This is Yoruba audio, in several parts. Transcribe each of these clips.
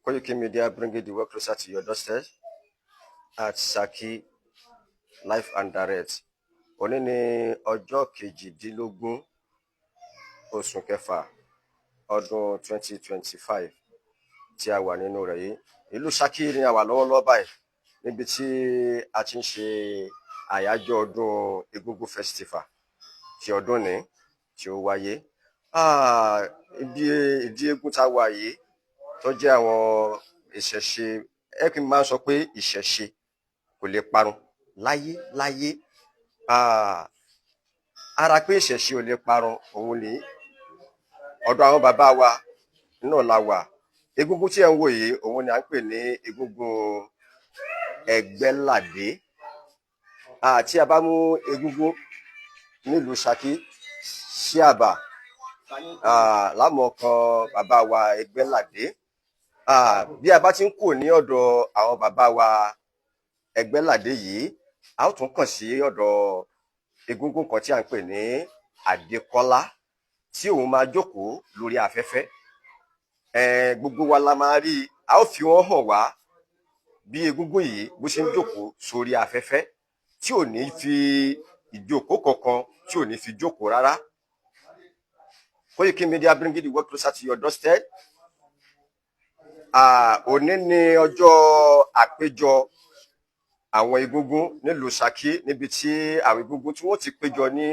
Koiki Media bringing the work closer to your doorstep at Saki Live and Direct. Òní ni ọjọ́ kejìdínlógún oṣù kẹfà ọdún 2025 tí a wà nínú rẹ̀ yìí. Ìlú Saki ni a wà lọ́wọ́lọ́wọ́ báyìí níbi tí a ti ń ṣe àyájọ́ ọdún Egungun Festival ti ọdún ní tí ó wáyé. Ìdí eégún tá a wà yìí tó jẹ́ àwọn ìṣẹ̀ṣe, kí n máa sọ pé ìṣẹ̀ṣe kò lè parun láyé. Ara pé ìṣẹ̀ṣe ò lè parun òun ni ọ̀dọ̀ àwọn bàbá wa náà la wà. Egungun tí ẹ ń wò yìí òun ni à ń pè ní egungun Ẹgbẹ́ládé. Tí a bá mú egungun nílùú Saki sí àbà, lámọ̀ọ́kan bàbá wa Ẹgbẹ́ládé. Bí a bá ti ń kù ní ọ̀dọ̀ àwọn bàbá wa Ẹgbẹ́ládé yìí, a ó tún kàn sí ọ̀dọ̀ egungun kan tí a ń pè ní Adékọ́lá tí òun máa jókòó lórí afẹ́fẹ́. Gbogbo wa la máa rí i, a ó fi wọ́n hàn wá bí egungun yìí bó ṣe ń jókòó sórí afẹ́fẹ́ tí ò ní fi ìjókòó kankan tí ò ní fi jókòó rárá. Koiki Media bringing the work closer to your doorstep. Òní ni ọjọ́ àpéjọ àwọn egungun nílùú Saki, níbi tí àwọn egungun tí wọ́n ti péjọ ní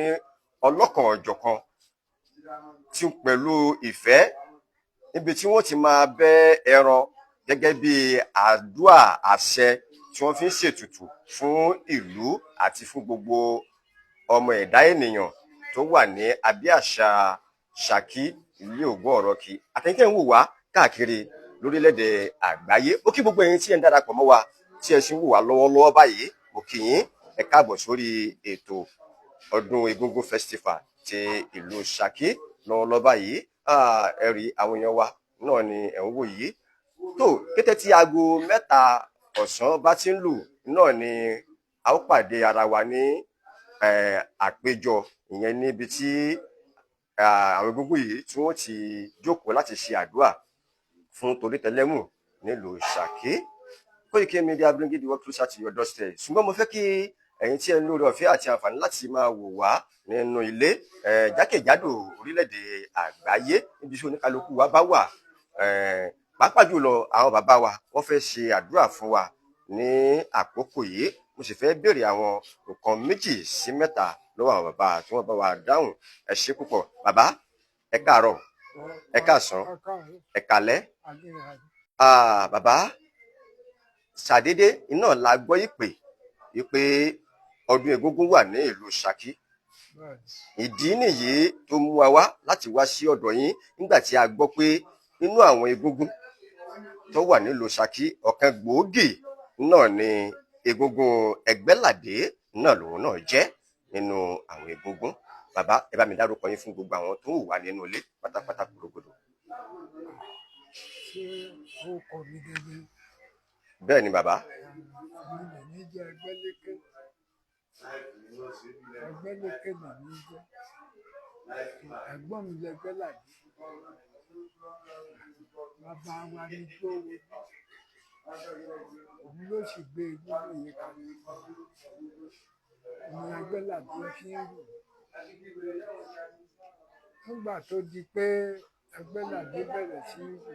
ọlọ́kan-ò-jọ̀kan tí pẹ̀lú ìfẹ́, níbi tí wọ́n ti máa bẹ́ ẹran gẹ́gẹ́ bí àdúà àṣẹ tí wọ́n fi ń ṣètùtù fún ìlú àti fún gbogbo ọmọ ẹ̀dá ènìyàn tó wà ní abẹ́ àṣà Saki ilé Ògún-Ọ̀rọ̀kì. Àtẹ̀yìntẹ̀ ń wò wá káàkiri lórílẹ̀-èdè àgbáyé. Ó kí gbogbo ẹ̀yin tí ẹ ń darapọ̀ mọ́ wa tí ẹ sì ń wò wá lọ́wọ́lọ́wọ́ báyìí. Mo kí yín ẹ káàbọ̀ sórí ètò ọdún Egungun Festival ti ìlú Saki lọ́wọ́lọ́wọ́ báyìí. Ẹ rí àwọn èèyàn wa náà ni ẹ̀ ń wò yìí. Tó kété tí aago 3 ọ̀sán bá ti ń lù náà ni a ó pàdé ara wa ní àpéjọ ìyẹn níbi tí àwọn egungun yìí tí wọ́n ti jókòó láti ṣe àdúrà fún torítẹlẹ́mù nílùú Saki. Koiki Media bringing the work closer to your doorstep. Ṣùgbọ́n mo fẹ́ kí ẹ̀yin tí ẹ ń lórí ọ̀fẹ́ àti àǹfààní láti máa wò wá nínú ilé jákèjádò orílẹ̀-èdè àgbáyé níbi tí oníkálukú wa bá wà, pàápàá jùlọ àwọn bàbá wa wọ́n fẹ́ ṣe àdúrà fún wa ní àkókò yìí. Mo sì fẹ́ béèrè àwọn nǹkan 2 sí 3 lọ́wọ́ àwọn bàbá tí wọ́n bá wa dáhùn. Ẹ ṣé púpọ̀. Bàbá ẹ káàárọ̀, ẹ káàsán, ẹ káalẹ́. Bàbá ṣàdédé iná la gbọ́ ìpè ọdún Egungun wà ní ìlú Saki. Ìdí nìyí tó mú wa wá láti wá sí ọ̀dọ̀ yín nígbà tí a gbọ́ pé nínú àwọn egungun tó wà nílùú Saki, ọ̀kan gbòógì náà ni egungun Ẹgbẹ́ládé náà lòun náà jẹ́ nínú àwọn egungun. Bàbá ẹ bá mi dárúkọ yín fún gbogbo àwọn tó wà nínú ilé pátápátá gbogbo. Ṣé ó kọ mi gẹ́gẹ́? Bẹ́ẹ̀ ni bàbá. Mi jẹ́ Ẹgbẹ́léké. Ẹgbẹ́léké mà mí jẹ́. Ẹ̀gbọ́n mi l'Ẹgbẹ́ládé. Bàbá wa ní tó wo. Òun ló sì gbé egungun yìí kalẹ̀. Ìyẹn Ẹgbẹ́ládé fi ń rù. Nígbà tó di pé Ẹgbẹ́ládé bẹ̀rẹ̀ sí í rù,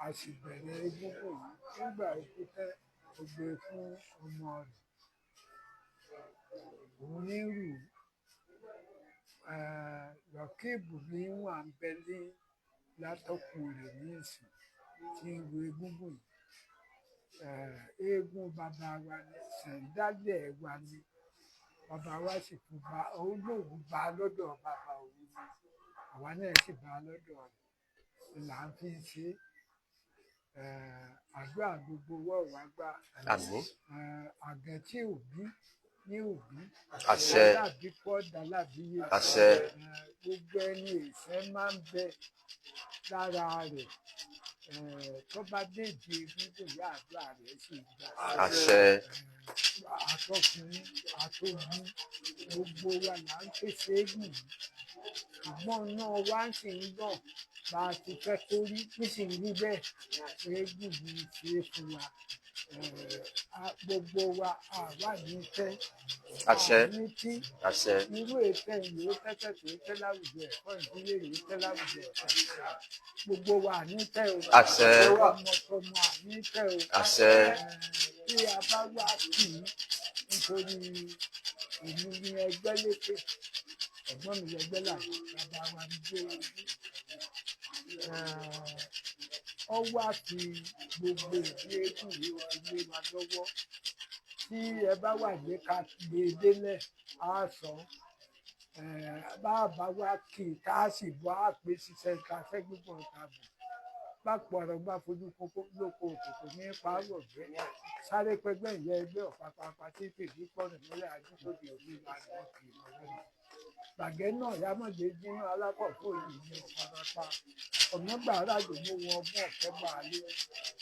a sì bẹ̀rẹ̀ egungun yìí. Nígbà ikú tẹ́ ó gbé fún ọmọ rẹ̀. Òun ní rù. Lọ́kìbù ní wà ń bẹ ní látọkùn rẹ̀ ní ìsìn tí ń ru egungun yìí. Eégún bàbá wa ni, ṣẹ̀ńdálẹ̀ wa ni. Bàbá wa sì tún bá òun lòun bá lọ́dọ̀ bàbá òun ni. Àwa náà sì bá lọ́dọ̀ rẹ̀. Là ń fi ṣe àdúrà gbogbo wọ́ọ̀wá gbà. Àmín. Àgàn tí òbí ní òbí. Àṣẹ. Dàbí pọ́ dàlábí yé. Àṣẹ. Gbogbo ẹni ìfẹ́ máa ń bẹ lára rẹ̀. tó bá déjì egungun ìyá àdúrà rẹ̀ sì gbà. àṣẹ Àtọkùnrin àtobìn gbogbo wa là ń pèsè eégún yìí ṣùgbọ́n náà wá sì ń bọ̀ bá a ti fẹ́ kó rí nísìnyí bẹ́ẹ̀ eégún yìí ṣe é fún wa. Gbogbo wa àwa ní tẹ́ àṣẹ ní tí àṣẹ irú ètò ìlú tẹ́tẹ́ tó tẹ́ láwùjọ ẹ̀kọ́ ìdílé yìí tẹ́ láwùjọ ẹ̀kọ́ gbogbo wa ní tẹ́ o àṣẹ ọmọkọmọ àní tẹ́ o àṣẹ tí a bá wá kì í nítorí èmi ní ẹgbẹ́ lékè ẹ̀gbọ́n mi lẹ́gbẹ́ là bàbá wa ní gbé ọ wá fi gbogbo ìdí eégún yìí ó fi lé wa lọ́wọ́ tí ẹ bá wà ní ká gbé délẹ̀ á sọ bá a bá wá kì í ká sì bọ́ á pé ṣiṣẹ́ ká fẹ́ gbígbọ́n ká bọ̀ bá pọ̀ ọ̀rọ̀ bá fojú kókó lóko òkòkò ní pààrọ̀ bẹ́ẹ̀ sáré pẹgbẹ́ ìyá ẹgbẹ́ ọ̀pápápá tí fèjì pọ̀nù mọ́lẹ̀ àdúgbòdì òbí ìlànà ọ̀kì ìmọ̀lẹ́yìn gbàgẹ́ náà yámọ̀dé dínú alákọ̀ọ́kọ́ yìí ní ọ̀pápápá ọ̀nà gbàrà àdùnnú wọn ọgbọ́n ọ̀fẹ́ gbàálé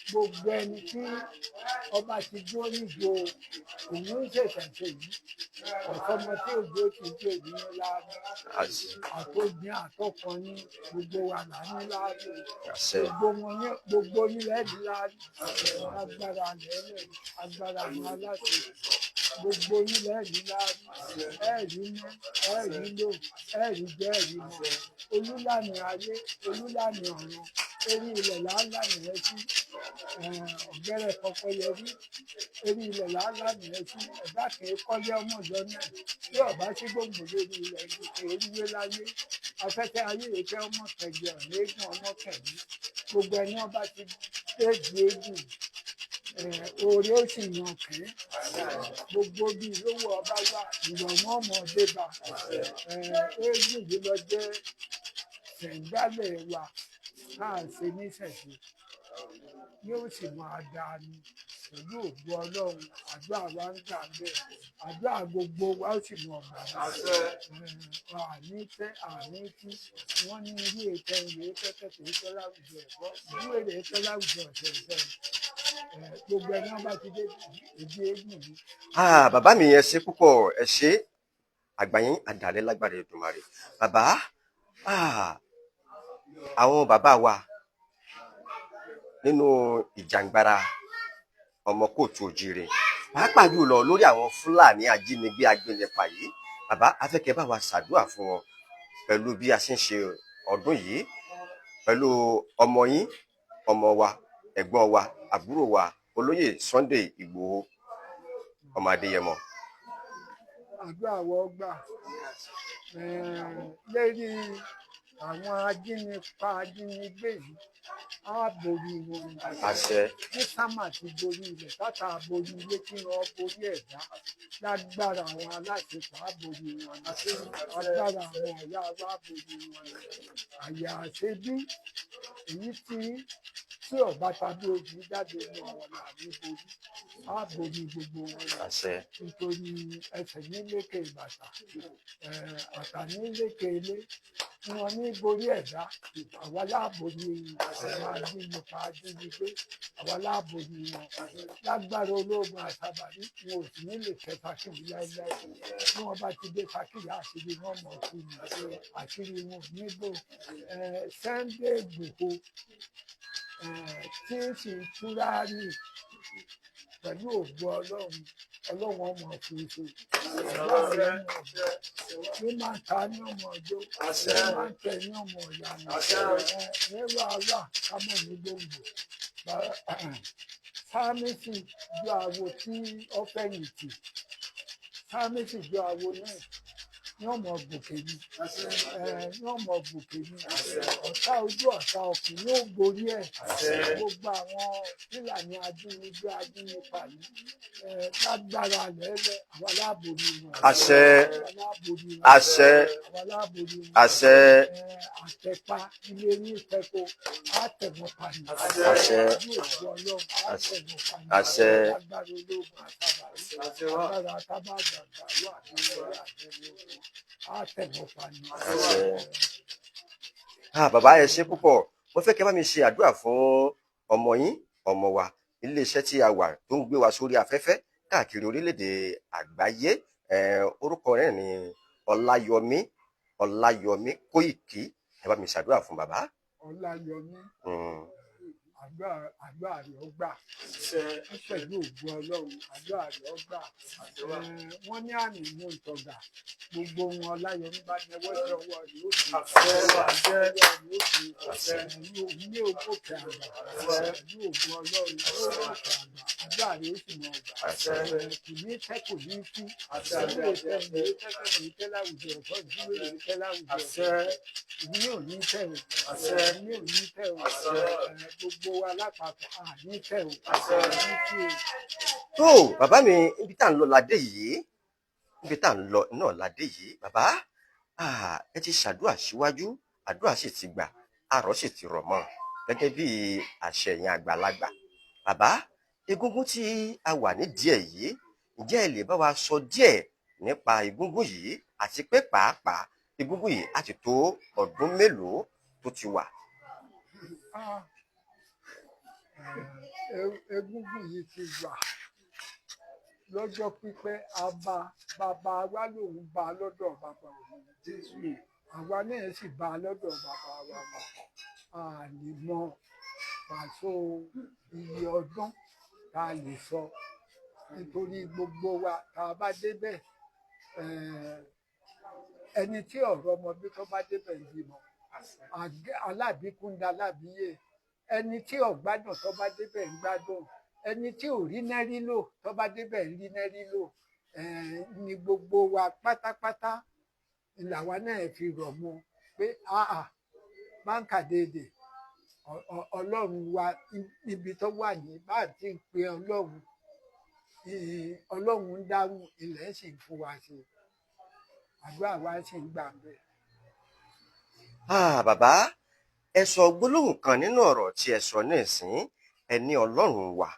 gbogbo ẹni tí ọba ti dúró níjó òun ń ṣèṣẹ̀ṣe yìí ọ̀sọ́mọ tí òjò ti dé òbí ní láàbù àtòbí àtọkàn ní gbogbo wa là ní láàbù gbogbo nílẹ̀ ní láàbù agbára lẹ́lẹ̀ agbára ní aláṣẹ gbogbo nílẹ̀ ní láàbù ẹ̀rí mọ́ ẹ̀rí lò ẹ̀rí jẹ́ ẹ̀rí mọ́ olúlànà ayé olúlànà ọ̀run orí ilẹ̀ làálàá nìyẹn sí ọ̀gbẹ́rẹ́ kọ́kọ́ yẹrí orí ilẹ̀ làálàá nìyẹn sí ẹ̀dá kìí kọ́lé ọmọ ìjọ náà tí ọ̀bá sí gbòǹgbò lórí ilẹ̀ èríwé láyé afẹ́fẹ́ ayé ìfẹ́ ọmọ kẹ̀gbẹ́ ọ̀lẹ́gùn ọmọ kẹ̀mí gbogbo ẹni ọba ti déjì eégún oore ó sì yàn kẹ́ gbogbo bíi lówó ọba wà ìrọ̀wọ́n ọmọ débà eégún yìí lọ jẹ́ ṣẹ̀ǹdálẹ̀ wa káà ṣe níṣẹ̀ṣe yóò sì máa dáa ni pẹ̀lú ògbó ọlọ́run àdúrà wa ń gbà bẹ́ẹ̀ àdúrà gbogbo wa ó sì mọ ọ̀gbà àní tẹ́ àní tí wọ́n ní ilé ìtẹ́ ìwé tẹ́tẹ́ tó tẹ́ láwùjọ ẹ̀kọ́ ìlú èrè tẹ́ láwùjọ ọ̀sẹ̀ ìfẹ́ gbogbo ẹni wọn bá ti dé ìdí eégún yìí. bàbá mi ẹ ṣé púpọ̀ ẹ ṣé àgbáyé àdàlẹ́ lágbára Èdùmàrè bàbá àwọn bàbá wa nínú ìjàngbara ọmọ kóòtù òjíire pàápàá jùlọ lórí àwọn Fúlàní ajínigbé agbẹnipa yìí bàbá afẹ́kẹ́ bá wa ṣàdúrà fún wọn pẹ̀lú bí a ṣe ń ṣe ọdún yìí pẹ̀lú ọmọ yín ọmọ wa ẹ̀gbọ́n wa àbúrò wa olóyè Sunday Ìgbòho ọmọ Adéyẹmọ. àdúrà wọ́n gbà lérí àwọn ajínipa ajínigbé yìí á borí wọn. àṣẹ. ní sámà ti borí ilẹ̀ tátà borí ilé kí wọ́n borí ẹ̀dá lágbára àwọn aláṣepọ̀ á borí wọn. agbára àwọn ọ̀yá wa borí wọn. àyà àṣebí èyí tí ọba tàbí ojú jáde ní àwọn làbí borí á borí gbogbo wọn. àṣẹ. nítorí ẹsẹ̀ ní lékè ìbàtà àtà ní lékè ilé wọn ní borí ẹ̀dá àwa láàbò ní àwọn ajínigbé ajínigbé àwa láàbò ní wọn lágbára olóògùn àṣàbàrí wọn ò sì ní lè fẹ́ fákìlì láéláé bí wọn bá ti dé fákìlì àṣírí wọn mọ̀ sí ni àṣírí wọn ò níbò Sunday Ìgbòho tí ń sì túra ní pẹ̀lú ògbó ọlọ́run ọmọ òfurufú ní máa ta ní ọmọ ọjọ́ ní máa tẹ ní ọmọ ìyanu ẹ̀rọ àwà kámọ̀ ní gbòǹgbò sáàmìsì ju àwo tí ó fẹ̀yìntì sáàmìsì ju àwo náà ní ọmọ gòkè ni ọ̀tá ojú ọ̀tá ọ̀kùn yóò borí ẹ̀ gbogbo àwọn Fúlàní ajínigbé yìí lágbára lẹ́lẹ̀ àwọn aláàbò ni wọn. àṣẹ àṣẹ àṣẹ àtẹ̀pá ilé ní ìtẹ́kọ̀ àtẹ̀wọ̀n pani àṣẹ àṣẹ agbára ológun àtàbàrí agbára àtàbàgbà wà ní àtẹ̀wọ̀n pani. bàbá ẹ ṣé púpọ̀ mo fẹ́ kí ẹ bá mi ṣe àdúrà fún ọmọ yín ọmọ wa iléeṣẹ́ tí a wà tó ń gbé wa sórí afẹ́fẹ́ káàkiri orílẹ̀-èdè àgbáyé. Orúkọ rẹ̀ ní Ọláyọmí Kóìkí. Ẹ bá mi ṣàdúrà fún bàbá. Ọláyọmí àdúrà rẹ̀ ó gbà pẹ̀lú ògùn Ọlọ́run, àdúrà rẹ̀ ó gbà. Wọ́n ní àmì mú ìtọ́gà gbogbo wọn Ọláyọmí bá nẹwọ́ sí ọwọ́ rẹ̀ ó sì ní òkè àgbà pẹ̀lú ògùn Ọlọ́run ó òkè àgbà, àdúrà rẹ̀ ó sì mọ̀ ọ̀gbà. Kì ní tẹ́ kò ní tú, ìdílé tẹ́ ní tẹ́tẹ́ ní tẹ́ láwùjọ ọ̀tọ̀ ìdílé ní tẹ́ láwùjọ ìdílé ò ní tẹ́ o, ìdílé ò ní tẹ́ o, gbogbo wa lápapọ̀ àní tẹ́ o, àní tí o. Tó bàbá mi, ibi tá à ń lọ ládé yìí, ibi tá à ń lọ náà ládé yìí bàbá. Ẹ ti ṣàdúrà síwájú, àdúrà sì ti gbà, àrọ̀ sì ti rọ̀ mọ́ gẹ́gẹ́ bí àṣẹ yẹn àgbàlagbà. Bàbá, egúngún tí a wà nídìí ẹ̀ yìí, ǹjẹ́ ẹ lè bá wa sọ díẹ̀ nípa egúngún yìí àti pé pàápàá egúngún yìí á ti tó ọdún mélòó tó ti wà? Egúngún yìí ti wà lọ́jọ́ pípẹ́. Bàbá wa lòun bá lọ́dọ̀ bàbá òun, àwa náà sì bá lọ́dọ̀ bàbá wa mọ̀. A lè mọ pàṣọ iye ọdún tá a lè sọ nítorí gbogbo wa tá a bá débẹ̀, ẹni tí ọ̀rọ̀ ọmọdé tó bá débẹ̀ ń bímọ, alábìkúndà alábìyè, ẹni tí ọ̀gbádùn tó bá débẹ̀ ń gbádùn, ẹni tí ò rí nẹ́rí lò tó bá débẹ̀ ń rí nẹ́rí lò. Ni gbogbo wa pátápátá làwa náà fi rọ̀ mọ́ pé báńkà déédé Ọlọ́run wa níbi tó wà ní bá ti ń pe Ọlọ́run, Ọlọ́run ń dáhùn, ilẹ̀ sì ń fún wa ṣe, àdúrà wa sì ń gbà bẹ́ẹ̀. Bàbá, ẹ sọ gbólóhùn kan nínú ọ̀rọ̀ tí ẹ sọ nísìn, ẹ ní Ọlọ́run wa.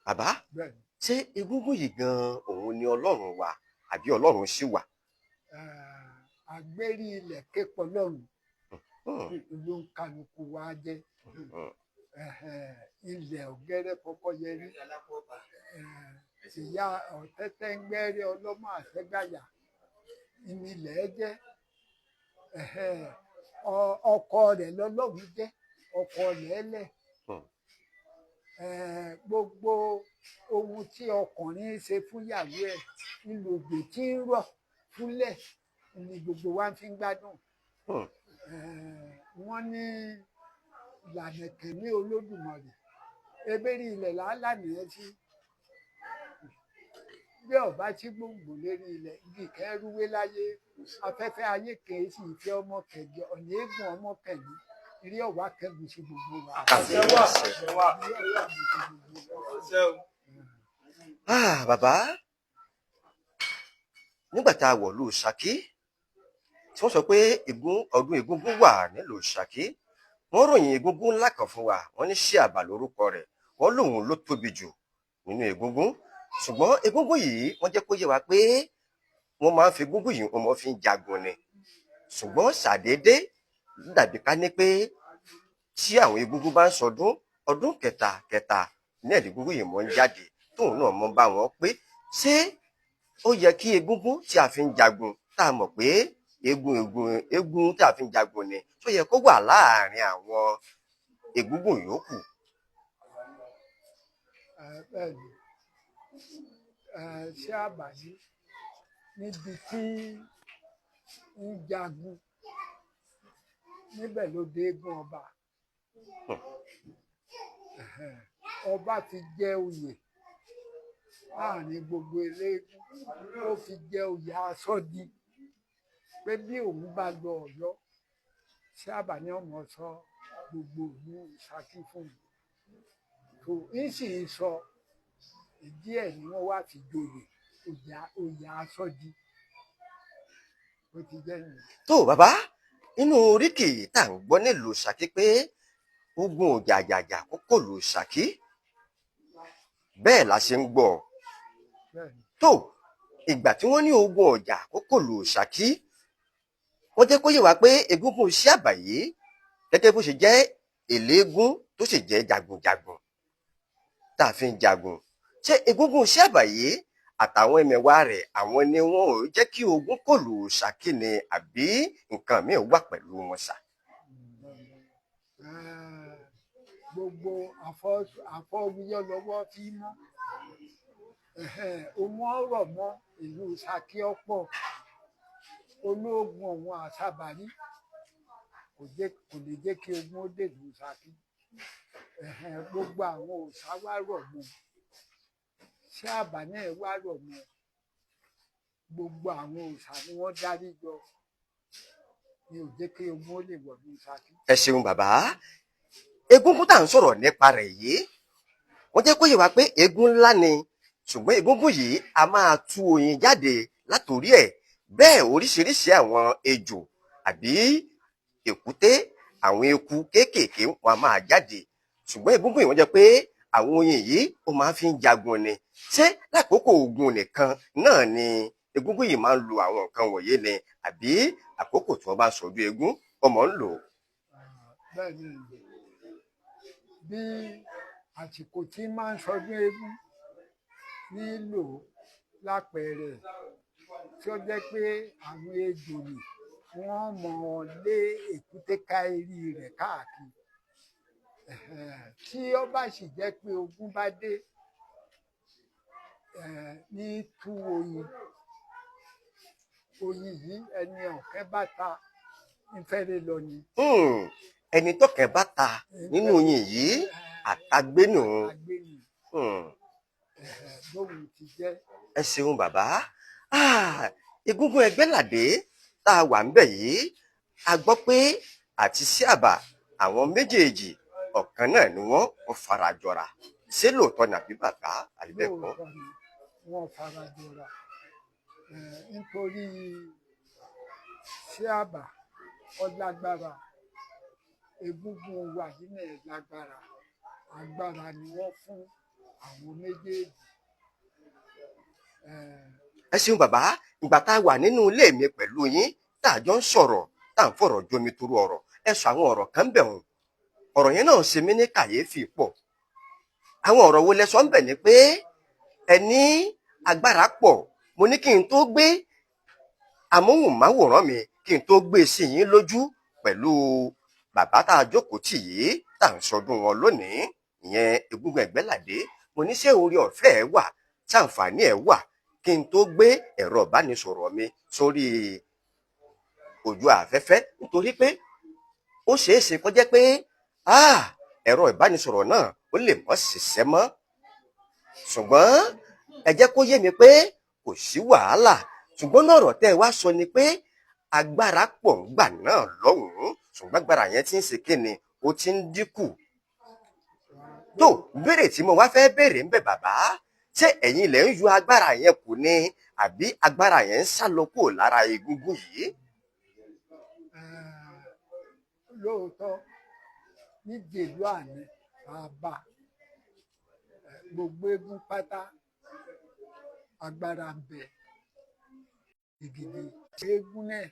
Bàbá, ṣé egúngún yìí gan òun ni Ọlọ́run wa àbí Ọlọ́run sì wà? Àgbérí ilẹ̀ képọ̀ lọ́run ló ń kálukú wa jẹ́. Ilẹ̀ ọ̀gẹ́rẹ́ kọ́kọ́ yẹrí, ìyá ọ̀tẹ́tẹ́ ń gbẹ́rẹ́ ọlọ́mọ àtẹ́gbàyà ilẹ̀ jẹ́. Ọkọ rẹ̀ lọ́lọ́run jẹ́, ọkọ rẹ̀ lẹ̀. Gbogbo ohun tí ọkùnrin ṣe fúnyàwó ẹ̀ ìlògbè tí ń rọ̀ fúnlẹ̀ ni gbogbo wa fi ń gbádùn. Wọ́n ní ìlànà kẹ̀mí Olódùmarè, ebéèrè ilẹ̀ làálàní ẹ sí. Bí ọba tí gbòǹgbò lérí ilẹ̀ igi kẹrúwé láyé, afẹ́fẹ́ ayé kèé sì fẹ́ ọmọ kẹjọ, ọ̀nà eégún ọmọ kẹ̀lú eré ọ̀wá kẹ́gùn sí gbogbo wa. Bàbá, nígbà tá a wọ̀lú Ṣakí tí wọ́n sọ pé ọdún egúngún wà nílùú Ṣakí, wọ́n ròyìn egúngún ńlá kan fún wa, wọ́n ní Ṣíàbà lórúkọ rẹ̀, wọ́n lòun ló tóbi jù nínú egúngún. Ṣùgbọ́n egúngún yìí wọ́n jẹ́ kó yé wa pé wọ́n máa ń fi egúngún yìí wọ́n fi ń jagun ni. Ṣùgbọ́n ṣàdédé dàbí ká ní pé tí àwọn egúngún bá ń sọdún, ọdún kẹta ní egúngún yìí mọ́ ń jáde tóun náà mọ́ bá wọn pé ṣé ó yẹ kí egúngún tí a fi ń jagun, tá a mọ̀ pé eégún tí a fi ń jagun ni, tó yẹ kó wà láàárín àwọn egúngún yòókù? Bẹ́ẹ̀ni, Ṣíàbà yìí níbi tí ń jagun níbẹ̀ ló dé eégún ọba. Ọba fi jẹ oyè láàrin gbogbo eléégún, ó fi jẹ oyè Aṣọ́dì pé bí òun bá lọ Ọ̀yọ́, Ṣíàbà ní ọmọ sọ gbogbo ìlú Ṣakí fún mi. Tó ń sì ń sọ ìdí ẹ̀ ni wọ́n wá fi joyè oyè Aṣọ́dì. Ó ti jẹ́ nìyẹn. Tó bàbá, nínú oríkì tá à ń gbọ́ nílùú Ṣakí pé ogun òjàjàjà kókó lù Ṣakí, bẹ́ẹ̀ la ṣe ń gbọ́. Tó ìgbà tí wọ́n ní ogun ọjà kókó lù Ṣakí, wọ́n jẹ́ kó yé wa pé egúngún Ṣíàbà yìí gẹ́gẹ́ bó ṣe jẹ́ eléégún tó sì jẹ́ jagunjagun tá a fi ń jagun ṣé egúngún Ṣíàbà yìí àtàwọn ẹmẹ̀wà rẹ̀ àwọn ni wọn ò jẹ́ kí ogun kọlù Ṣakí ni àbí nǹkan míì wà pẹ̀lú wọn ṣá. Gbogbo àfọwíyọ lọ́wọ́ fi mọ́ ohun ọ̀rọ̀ mọ́ ìlú Ṣakí ọ̀pọ̀ ológun ọ̀hún àṣàbárí kò lè jẹ́ kí ogun ó dé ìlú Ṣakí gbogbo àwọn òòṣà wá rọ̀ mọ́ Ṣíàbà náà wá rọ̀ mọ́ gbogbo àwọn òòṣà ni wọ́n dárí jọ ni ò jẹ́ kí ogun ó lè wọ̀ ìlú Ṣakí. ẹ ṣeun bàbá egúngún tá à ń sọ̀rọ̀ nípa rẹ̀ yìí wọ́n jẹ́ kó yé wa pé eégún ńlá ni ṣùgbọ́n egúngún yìí a máa tú oyin jáde látòrí ẹ̀ bẹ́ẹ̀ oríṣiríṣi àwọn ejò àbí èkúté àwọn eku kéékèèké wọn a máa jáde ṣùgbọ́n egúngún yìí wọ́n jẹ́ pé àwọn oyin yìí ó máa fi ń jagun ni ṣé lákòókò ogun nìkan náà ni egúngún yìí máa ń lo àwọn nǹkan wọ̀nyí ni àbí àkókò tí wọ́n bá ń sọdún eégún ọmọ ń lò. Bẹ́ẹ̀ni bí àsìkò tí máa ń sọdún eégún nílò lápẹẹrẹ tí ó jẹ́ pé àwọn ejò ni wọ́n mọ̀ lé èkúté ká eré rẹ̀ káàkiri tí ó bá sì jẹ́ pé ogun bá dé ní tú oyin yìí ẹni ọ̀kẹ́ bá ta ń fẹ́rẹ̀ lọ ni. ẹni tọ́kẹ́ bá ta nínú oyin yìí àtagbénù. bóun ti jẹ́. ẹ ṣeun bàbá egúngún Ẹgbẹ́ládé tá a wà ń bẹ̀ yìí a gbọ́ pé àti Ṣíàbà àwọn méjèèjì ọ̀kan náà ni wọ́n fara jọra ṣé lóòótọ́ ni àbí bàbá àbí bẹ́ẹ̀ kọ́. lóòótọ́ ni wọ́n fara jọra nítorí Ṣíàbà ó lágbára egúngún wa yìí náà lágbára agbára ni wọ́n fún àwọn méjèèjì. ẹ ṣeun bàbá ìgbà tá a wà nínú ilé mi pẹ̀lú yín tá a jọ ń sọ̀rọ̀ tá à ń fọ̀rọ̀ jomi toro ọ̀rọ̀ ẹ sọ àwọn ọ̀rọ̀ kan bẹ̀ wọ́n ọ̀rọ̀ yẹn náà ṣe mí ní kàyéfì pọ̀ àwọn ọ̀rọ̀ wo lẹ sọ ń bẹ̀ ni pé ẹ ní agbára pọ̀ mo ní kí n tó gbé amóhùnmáwòrán mi kí n tó gbé sí yín lójú pẹ̀lú bàbá tá a jókòó tì yìí tá à ń sọdún wọn lónìí ìyẹn egúngún Ẹgbẹ́ládé mo ní ṣé orí ọ̀fẹ́ ẹ wà ṣàǹfààní ẹ wà kí n tó gbé ẹ̀rọ ìbánisọ̀rọ̀ mi sórí ojú afẹ́fẹ́ nítorí pé ó ṣeé ṣe kó jẹ́ pé ẹ̀rọ ìbánisọ̀rọ̀ náà ó lè mọ́ ṣiṣẹ́ mọ́ ṣùgbọ́n ẹ jẹ́ kó yé mi pé kò sí wàhálà ṣùgbọ́n náà ọ̀rọ̀ tẹ́ ẹ wá sọ ni pé agbára pọ̀ ńgbà náà lọ́hùn-ún ṣùgbọ́n agbára yẹn ti ń ṣe kíni ó ti ń dínkù tó béèrè tí mo wá fẹ́ béèrè ń bẹ̀ bàbá ṣé ẹ̀yin lẹ̀ ń yọ agbára yẹn kù ni àbí agbára yẹn ń sá lọ kúrò lára egúngún yìí. lóòótọ́ níjèlú àná bàbá gbogbo eégún pátá agbára ń bẹ gidigidi eégún náà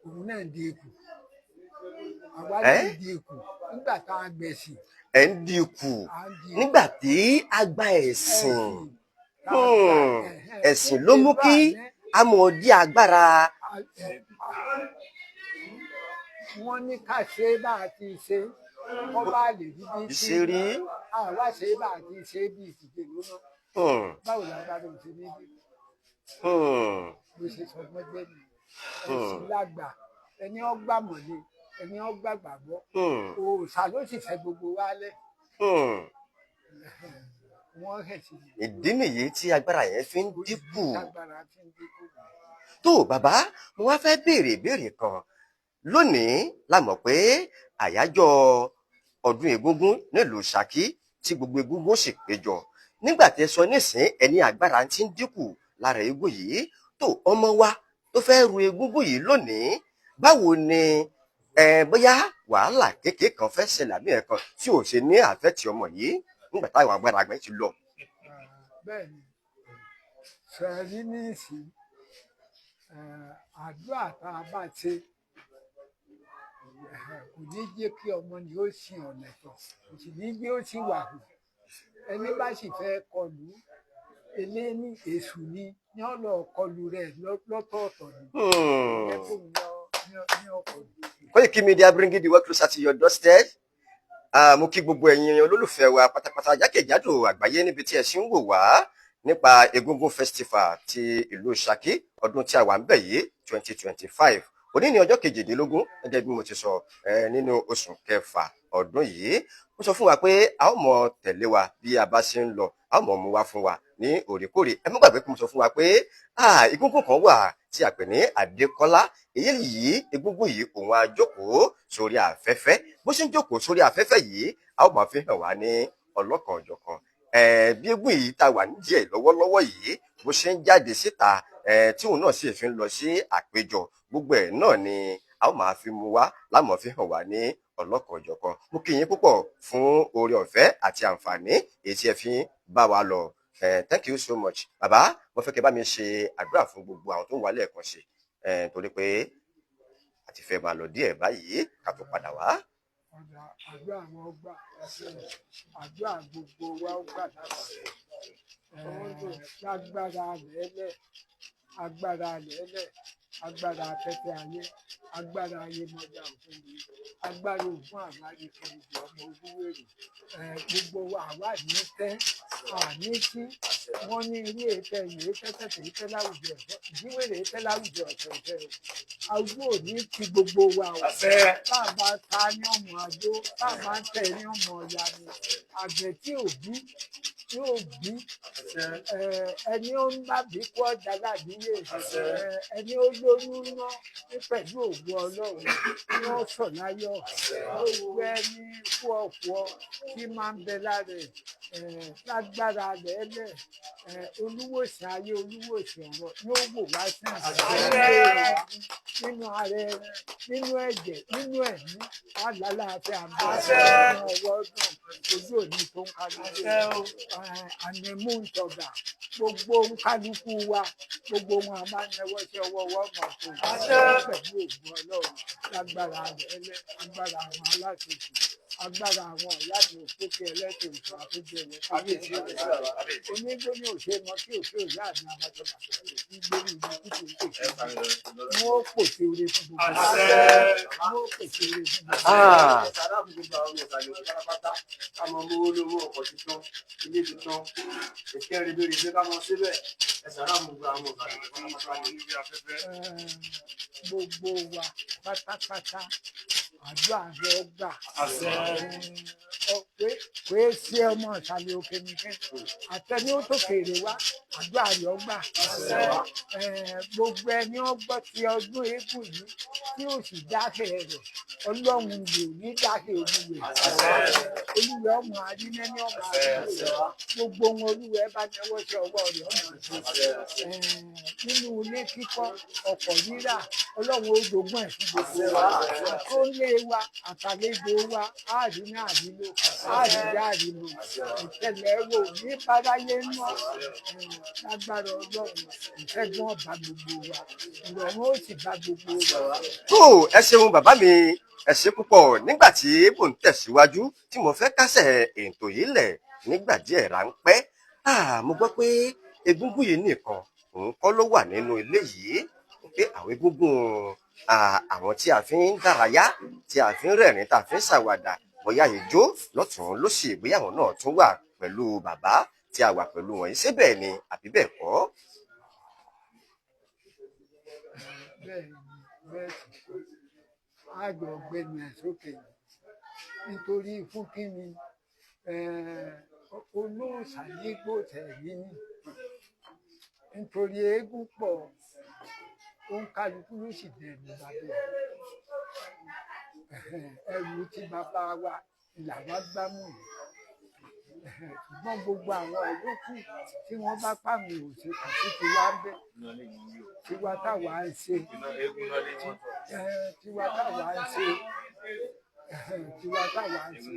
òun náà di ekù àwa náà di ekù nígbà tá a gbẹ̀sìn. ẹ ń di ikù nígbà tí a gba ẹ̀sìn ẹ̀sìn ló mú kí a mọ̀ di agbára. wọ́n ní ká ṣe bá a ti ṣe wọ́n bá lè rí bí ṣe rí àwa ṣe bá a ti ṣe bí ìtìjẹ lónà báwo la bá lóun ṣe ní bí bó ṣe sọ gbọ́dọ̀ ni ẹ̀sìn lágbà ẹni ọgbà mọ̀lẹ́ ẹni ọgbà gbàgbọ́ òòṣà ló sì fẹ́ gbogbo wa lẹ̀ wọ́n hẹ̀ sí i. ìdí nìyí tí agbára yẹn fi ń dínkù. tó bàbá mo wá fẹ́ béèrè ìbéèrè kan lónìí la mọ̀ pé àyájọ́ ọdún egúngún nílùú Ṣakí tí gbogbo egúngún sì péjọ nígbà tí ẹ sọ nísìn ẹni agbára ti ń dínkù lára eégún yìí tó ọmọ wa tó fẹ́ ru egúngún yìí lónìí báwo ni bóyá wàhálà kékeré kan fẹ́ ṣẹlẹ̀ àbí ẹ̀kan tí ò ṣe ní àfẹ́tì ọmọ yìí nígbà táwọn agbára àgbẹ̀ ti lọ. bẹ́ẹ̀ni sẹẹrí ní ìsìn àdúrà tá a bá ṣe kò ní jẹ́ kí ọmọ ni ó sin ọ̀nà tọ̀ kò sì ní jẹ́ ó sì wà hù ẹni bá sì fẹ́ kọlù eléyìí èṣù ni ní ọ̀nà ọkọlù rẹ̀ lọ́tọ̀ọ̀tọ̀ ni ẹ kó ní ọkọlù. Koiki Media bringing the world closer to your doorstep. Mo kí gbogbo ẹ̀yin olólùfẹ́ wa pátápátá jákèjádò àgbáyé níbi tí ẹ ṣì ń wò wá nípa Egungun Festival ti ìlú Ṣakí ọdún tí a wà ń bẹ̀ yìí 2025. Òní ní ọjọ́ 18 gẹ́gẹ́ bí mo ti sọ nínú oṣù kẹfà ọdún yìí. Mo sọ fún wa pé a ó mọ tẹ̀lé wa bí a bá ṣe ń lọ, a ó mọ mú wá fún wa ní òrèkóòrè. Ẹ má gbàgbé pé mo sọ fún wa pé egungun kan wà tí a pè ní Adékọ́lá. Èyí egungun yìí òun á jókòó sórí afẹ́fẹ́. Bó ṣe ń jókòó sórí afẹ́fẹ́ yìí, a ó máa fi hàn wá ní ọlọ́kan ọ̀jọ̀kan. Bí egun yìí tá wà nídìí ẹ̀ lọ́wọ́lọ́wọ́ yìí, bó ṣe ń jáde síta tí òun náà sì fi ń lọ sí àpéjọ, gbogbo ẹ̀ náà ni a ó máa fi mú wá lámọ̀ fi hàn wá ní ọlọ́kan ọ̀jọ̀kan. Mo kí yín púpọ̀ fún oore ọ̀fẹ́ àti àǹfààní èyí tí ẹ fi ń bá wa lọ. Thank you so much. Bàbá, mo fẹ́ kẹ́ bá mi ṣe àdúrà fún gbogbo àwọn tó ń wá lẹ́ẹ̀kan ṣe torí pé a ti fẹ́ máa lọ díẹ̀ báyìí ká tó padà wá. Àdúrà wọn gbà àdúrà gbogbo wa ó gbà lágbára lẹ́lẹ̀ agbára lẹ́lẹ̀ agbára afẹ́fẹ́ ayé agbára ayé mọ́jà òfin mi agbára ògùn àgbáyé kẹrìndínlẹ́ ọmọ olúwèrè gbogbo wa àwa ní tẹ́ àní tí wọ́n ní ilé ìtẹ́ ìwé tẹ́tẹ́tẹ́ ìtẹ́ láwùjọ ọ̀fẹ́ ìdíwèrè ìtẹ́ láwùjọ ọ̀fẹ́ ìfẹ́ àwùjọ òní ti gbogbo wa ò tá a bá ta ní ọmọ àjò tá a máa ń tẹ̀ ní ọmọ ọ̀yà ni àgbẹ̀ tí ò bí yóò bí ẹni ó ń bá bí kú ọjà láàbíyè ẹni ó lóyún ná ní pẹ̀lú ògùn ọlọ́run ní ó sọ̀ láyọ̀ gbogbo ẹni kú ọ̀pọ̀ tí máa ń bẹ lára lágbára lẹ́lẹ̀ olúwòsàn ayé olúwòsàn ọ̀rọ̀ yóò wò wá sí nínú ara ẹran nínú ẹ̀jẹ̀ nínú ẹ̀mí wà lálàáfíà àbẹ̀ ọwọ́ ọdún ojú òní tó ń kálukú ànẹ̀mú ń tọ̀gà gbogbo kálukú wa gbogbo wọn a máa ń náwó sí ọwọ́ wọn mọ̀ tó pẹ̀lú ògùn ọlọ́run lágbára ẹlẹ́ agbára àwọn aláṣẹjù agbára àwọn ìyá mi òkúté ẹlẹ́tọ̀ ìfọ̀ àtúnjẹ rẹ̀ kábíyèsí onígbóni òṣè mọ kí òṣè ìyá mi àbájọba nígbóni ìlú títí òkè wọn ó pòṣè oore fún gbogbo wọn ó pòṣè oore fún gbogbo gbogbo wa pátápátá àdúrà rẹ gbà pé ṣé ọmọ ìsàlẹ̀ òkè nìkan àtẹni ó tó kéré wá àdúrà rẹ gbà gbogbo ẹni ó gbọ́ ti ọdún eégún yìí tí ó sì dákẹ́ rẹ̀ ọlọ́run lè ní dákẹ́ olúwe olúwe ọmọ adínẹ́ni ọmọ adínẹ́ni gbogbo wọn olúwe bá náwó sí ọwọ́ rẹ̀ ọmọ àti nínú ilé kíkọ́ ọkọ̀ rírà ọlọ́run ó jogún ẹ̀ fún gbogbo wa tó lé wa àtàlejò wa áàrí ní àrílò áàrí ní àrílò ìtẹ̀lẹ̀ wò ní báráyé ná lágbára ọlọ́run ìfẹ́gbọ́n ọba gbogbo wa ìrọ̀rùn ó sì bá gbogbo wa. tó ẹ ṣeun bàbá mi ẹ ṣé púpọ̀ nígbà tí mò ń tẹ̀síwájú tí mo fẹ́ kásẹ̀ ètò yìí lẹ̀ nígbà díẹ̀ ráńpẹ́ mo gbọ́ pé egungun yìí nìkan òun kọ́ ló wà nínú ilé yìí pé àwọn egungun àwọn tí a fi ń dárayá tí a fi ń rẹ́rìn tá a fi ń ṣàwàdà bóyá ìjó lọ́tún lósì bóyá àwọn náà tún wà pẹ̀lú bàbá tí a wà pẹ̀lú wọn yìí ṣé bẹ́ẹ̀ ni àbí bẹ́ẹ̀ kọ́. bẹ́ẹ̀ sì àjọ ọ̀gbẹ́ni ẹ̀ sókè nítorí fún kí ni olóòṣà ní gbòòtẹ̀ yìí nítorí eégún pọ̀ òun kálukú ló sì bẹ̀rù bàbá ẹrù tí bàbá wa là wá gbámú yìí ṣùgbọ́n gbogbo àwọn ìyókù tí wọ́n bá pàmì òṣè kò sí tiwa ń bẹ̀ tiwa táwa ń ṣe tiwa táwa ń ṣe tiwa táwa ń ṣe.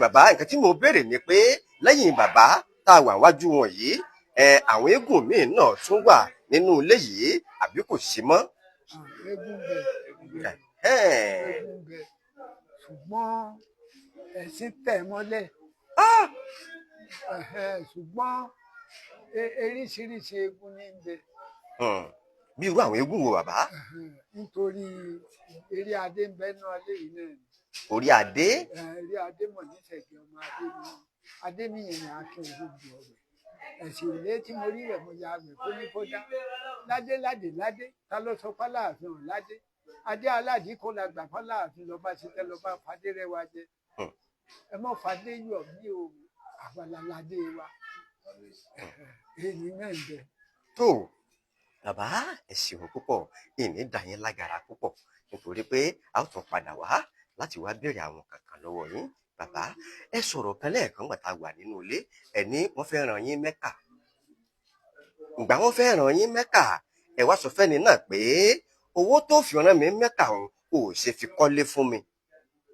Bàbá nǹkan tí mo béèrè ni pé lẹ́yìn bàbá tá a wà wájú wọn yìí àwọn eégún míì náà tún wà nínú ilé yìí àbí kò sí mọ́. eégún bẹ eégún ṣùgbọ́n ẹ̀sìn tẹ̀ mọ́lẹ̀ ṣùgbọ́n eríṣiríṣi eégún ní ń bẹ. Bí irú àwọn eégún wo bàbá? Nítorí eré adé ń bẹ náà léyìí náà. Orí adé? Eré adé mọ̀ ní Ṣẹ̀gẹ̀ ọmọ adé ni adé nìyẹn ní akin olóògbé ọ̀rẹ́. Ẹ̀sìn òlé tí mo rí rẹ̀ mo ya àgbẹ̀ kó ní kó dá. Ládé ládé ládé ta ló sọ fáláàfin hàn ládé. Adé aládìí kó la gbà fáláàfin lọ́ba ṣiṣẹ́ lọ́ba fadé rẹ̀ wá jẹ. Ẹ mọ́ fadé yọ̀ mí o àgbàláládé wa. Èyí náà ń bẹ. Tó bàbá ẹ ṣeun púpọ̀ ìní dà yín lágara púpọ̀ nítorí pé a ó tún padà wá láti wá béèrè àwọn kankan lọ́wọ́ yín. Bàbá ẹ sọ̀rọ̀ kan lẹ́ẹ̀kan gbà tá a wà nínú ilé ẹ ní wọ́n fẹ́ ràn yín Mẹ́kà. Ìgbà wọ́n fẹ́ ràn yín Mẹ́kà ẹ wá sọ fẹ́ni náà pé owó tó fi rán mi Mẹ́kà òun ò ṣe fi kọ́lé fún mi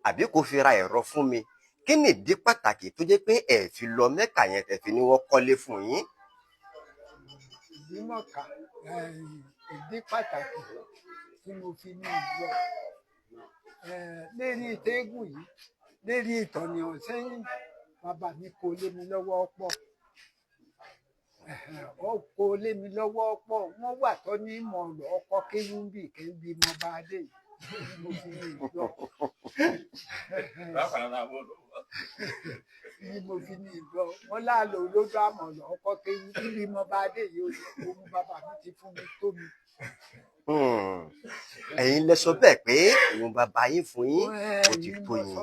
àbí kò fi ra ẹ̀rọ fún mi. Kí ni ìdí pàtàkì tó jẹ́ pé ẹ fi lọ Mẹ́kà yẹn tẹ́ fi ní wọ́n kọ́lé fún yín? Ìdímọ̀ká ìdí pàtàkì tí mo fi ní ìlọ lérí ìtẹ́gùn yìí lérí ìtọ̀nì ọ̀sẹ́yìn bàbá mi kò lé mi lọ́wọ́ pọ̀ ó kò lé mi lọ́wọ́ pọ̀ wọ́n wà tó ní ìmọ̀ ọ̀rọ̀ ọkọ̀ kéwúmbì kéwúmbì mo bá dé yìí mo fi ní ìlọ ni mo fi ní ìlọ wọn láàlò lójú àmọ̀lọ́ ọkọ̀ kéwúmbì mo bá dé yìí ohun bàbá mi ti fún mi tó mi. Ẹ̀yin lẹ sọ bẹ́ẹ̀ pé òun bàbá yín fún yín ó ti tó yín.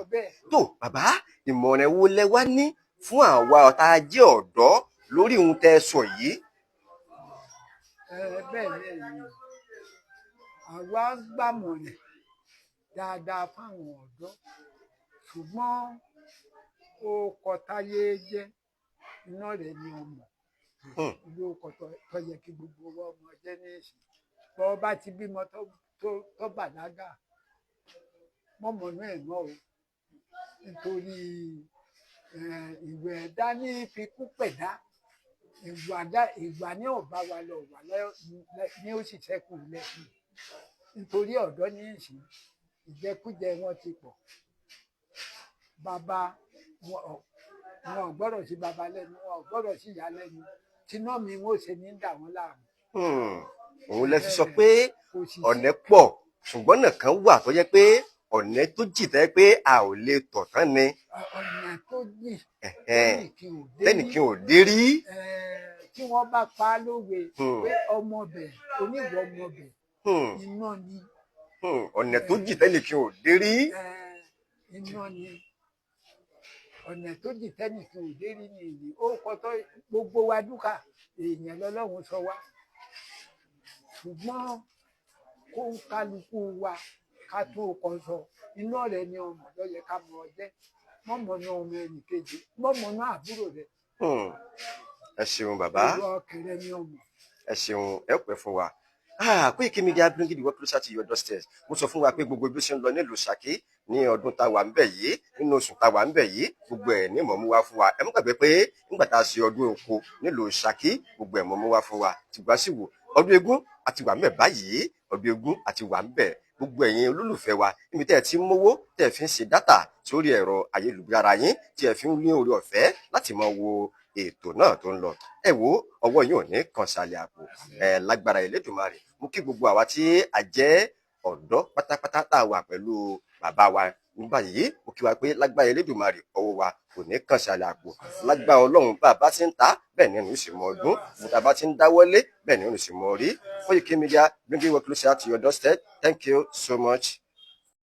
Tó bàbá ìmọ̀ràn wo lẹ wá ní fún àwa tá a jẹ́ ọ̀dọ́ lórí ohun tẹ́ ẹ sọ yìí? Bẹ́ẹ̀ ni àwa gbàmọ̀ràn dáadáa fáwọn ọ̀dọ́ ṣùgbọ́n ó kọtáyé jẹ́ iná rẹ̀ ni ọmọ ìlú ọkọ̀ tó yẹ kí gbogbo ọmọ jẹ́ ní èsì bọ́ bá ti bímọ tó bàlágà mọ́mọ́ náà mọ́ o nítorí ìwé ẹ̀dá ní fikún pẹ̀dá ìgbà ní ọ̀bá wa lọ wà ní ó sì ṣẹ́kù lẹ́sìn nítorí ọ̀dọ́ ní ìsìn ìjẹkújẹ wọn ti pọ̀ bàbá wọn ò gbọ́dọ̀ sí bàbá lẹ́nu wọn ò gbọ́dọ̀ sí ìyá lẹ́nu tiná mi wọn ò ṣe ní dà wọ́n láàmú. Òun lẹ fi sọ pé ọ̀nà pọ̀ ṣùgbọ́n ọ̀nà kan wà tó jẹ́ pé ọ̀nà tó jì tẹ́ pé a ò lè tọ̀ tán ni. Ọ̀nà tó jì tẹ́nìkan ò dé rí. Tí wọ́n bá pa á lówe pé ọmọbẹ̀ oníwọ̀ ọmọbẹ̀ iná ni. Ọ̀nà tó jì tẹ́nìkan ò dé rí. Iná ni ọ̀nà tó jì tẹ́nìkan ò dé rí ni èyí ó kọ́tọ́ gbogbo wa dúkà èèyàn lọ́lọ́run sọ wá ṣùgbọ́n kó ń kálukú wa ká tó kọ́ sọ iná rẹ̀ ni ọmọ lọ́yẹ ká mọ ọjẹ́ mọ́mọ́ náà ọmọ ẹnì kejì mọ́mọ́ náà àbúrò rẹ̀. Ẹ ṣeun bàbá ìwọ ọkẹrẹ ni ọmọ. Ẹ ṣeun ẹ pẹ́ fún wa. Koiki Media bringing the work closer to your doorstep. Mo sọ fún wa pé gbogbo ibi ṣe ń lọ nílùú Ṣakí ní ọdún tá a wà ń bẹ̀ yìí nínú oṣù tá a wà ń bẹ̀ yìí gbogbo ẹ̀ ní mọ̀ mú wá fún wa. Ẹ mọ̀ gbàgbé pé nígbà tá a ṣe ọdún oko nílùú Ṣakí gbogbo ẹ̀ mọ̀ mú wá fún wa. Tìgbà sì wò ọdún eégún àti wà ń bẹ̀ báyìí ọdún eégún àti wà ń bẹ̀ gbogbo ẹ̀yin olólùfẹ́ wa níbi tẹ́ ẹ ti ń mówó tẹ́ ẹ fi ń ṣe dátà sórí ẹ̀rọ ayélujára yín tí ẹ fi ń ní oore ọ̀fẹ́ láti máa wo ètò náà tó ń lọ. Ẹ wo ọwọ́ yín ò ní kàn sálẹ̀ àpò lágbára Elédùmarè. Mo kí gbogbo àwa tí a jẹ́ ọ̀dọ́ pátápátá tá a wà pẹ̀lú bàbá wa nígbà yìí mo kí wa pé lágbára Elédùmarè ọwọ́ wa kò ní kàn sálẹ̀ àpò lágbára Ọlọ́run bá a bá ti ń ta bẹ́ẹ̀ ni ẹnu sì mọ ọdún bá a bá ti ń dáwọ́lé bẹ́ẹ̀ ni ẹnu sì mọ rí. Koiki Media bringing work closer to your doorstep. Thank you so much.